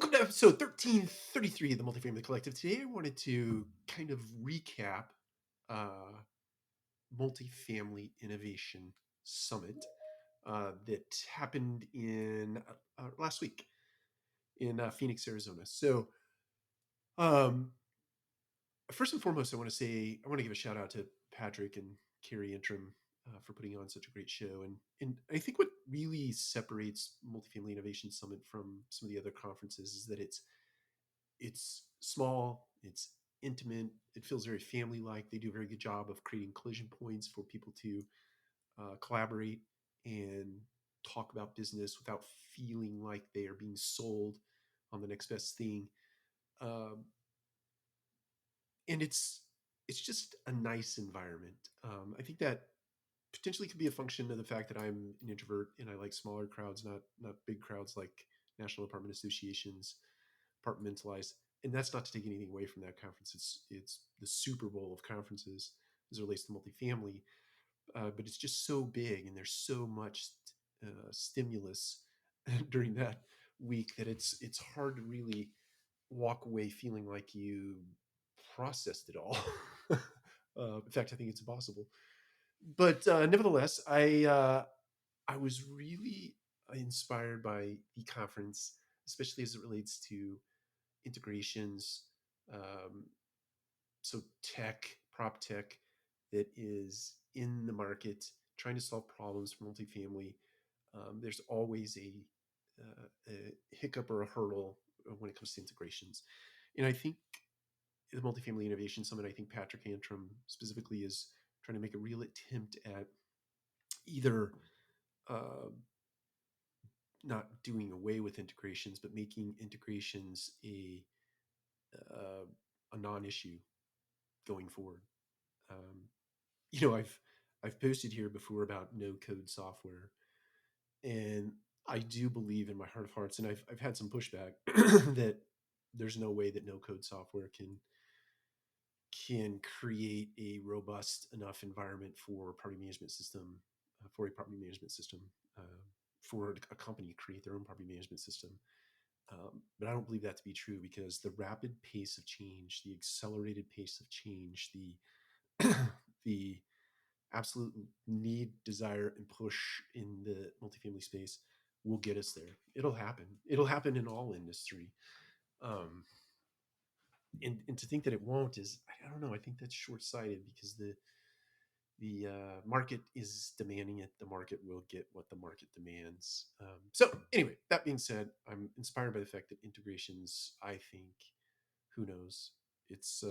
Welcome to episode 1333 of the Multifamily Collective. Today I wanted to kind of recap uh, Multifamily Innovation Summit that happened in last week in Phoenix, Arizona. So, um, first and foremost, I want to give a shout out to Patrick and Carrie Intram for putting on such a great show. And I think what really separates Multifamily Innovation Summit from some of the other conferences is that it's small, it's intimate, it feels very family like. They do a very good job of creating collision points for people to collaborate and talk about business without feeling like they are being sold on the next best thing. Um, and it's just a nice environment. I think that potentially could be a function of the fact that I'm an introvert and I like smaller crowds, not big crowds like national apartment associations, compartmentalized. And that's not to take anything away from that conference. It's the Super Bowl of conferences as it relates to multifamily, but it's just so big and there's so much stimulus during that week that it's hard to really walk away feeling like you processed it all. In fact, I think it's impossible. But nevertheless, I was really inspired by the conference, especially as it relates to integrations. Um, so tech, prop tech that is in the market trying to solve problems for multifamily. There's always a hiccup or a hurdle when it comes to integrations. And I think the Multifamily Innovation Summit, I think Patrick Antrim specifically is trying to make a real attempt at either uh, not doing away with integrations, but making integrations uh, a non-issue going forward. Um, I've posted here before about no code software, and I do believe in my heart of hearts, and I've had some pushback that there's no way that no code software can create a robust enough environment for property management system for a property management system uh, for a company to create their own property management system. But I don't believe that to be true because the rapid pace of change, the accelerated pace of change, the the absolute need, desire, and push in the multifamily space will get us there. It'll happen. It'll happen in all industry. Um, and to think that it won't is, I don't know. I think that's short sighted because the market is demanding it. The market will get what the market demands. So anyway, that being said, I'm inspired by the fact that integrations, I think, who knows, it's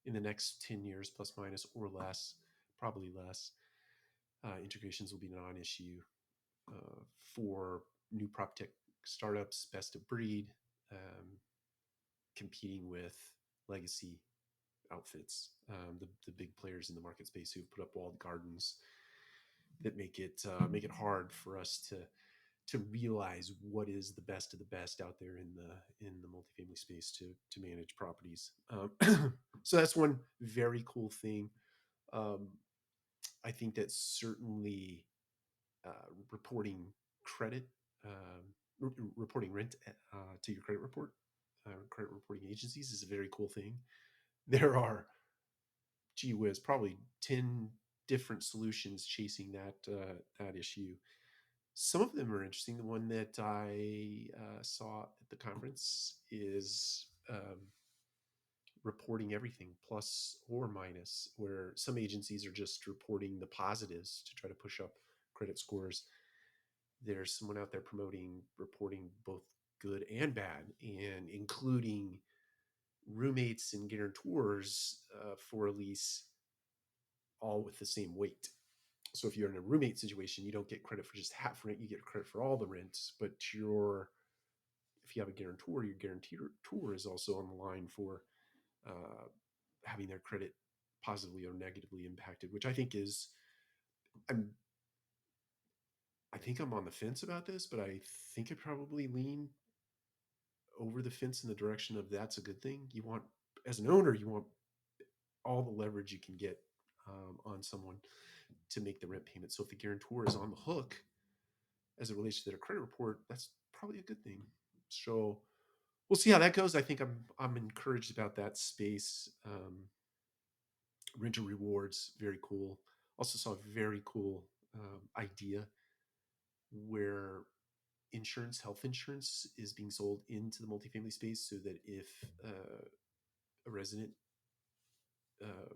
in the next 10 years, plus minus or less, probably less, integrations will be a non-issue for new prop tech startups, best of breed, um, competing with legacy outfits, the big players in the market space who've put up walled gardens that make it hard for us to realize what is the best of the best out there in the multifamily space to manage properties. So that's one very cool thing. Um, I think that certainly reporting credit, reporting rent to your credit report, credit reporting agencies is a very cool thing. There are, gee whiz, probably 10 different solutions chasing that issue. Some of them are interesting. The one that I saw at the conference is reporting everything, plus or minus, where some agencies are just reporting the positives to try to push up credit scores. There's someone out there promoting reporting both good and bad, and including roommates and guarantors for a lease, all with the same weight. So if you're in a roommate situation, you don't get credit for just half rent; you get credit for all the rent. But if you have a guarantor, your guarantor is also on the line for uh, having their credit positively or negatively impacted, which I think is, I'm, I think I'm on the fence about this, but I think I probably lean over the fence in the direction of that's a good thing. You want, as an owner, you want all the leverage you can get on someone to make the rent payment. So if the guarantor is on the hook as it relates to their credit report, that's probably a good thing. So we'll see how that goes. I think I'm encouraged about that space. Rental rewards, very cool. Also saw a very cool idea where health insurance is being sold into the multifamily space, so that if a resident uh,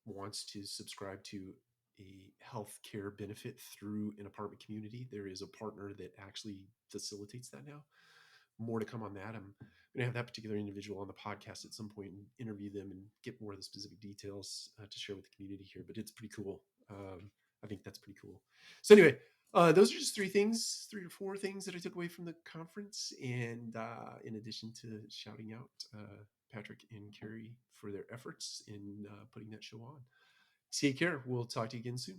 wants to subscribe to a healthcare benefit through an apartment community, there is a partner that actually facilitates that now. More to come on that. I'm going to have that particular individual on the podcast at some point and interview them and get more of the specific details to share with the community here. But it's pretty cool. I think that's pretty cool. So anyway, those are just three or four things that I took away from the conference. And in addition to shouting out Patrick and Carrie for their efforts in putting that show on. Take care. We'll talk to you again soon.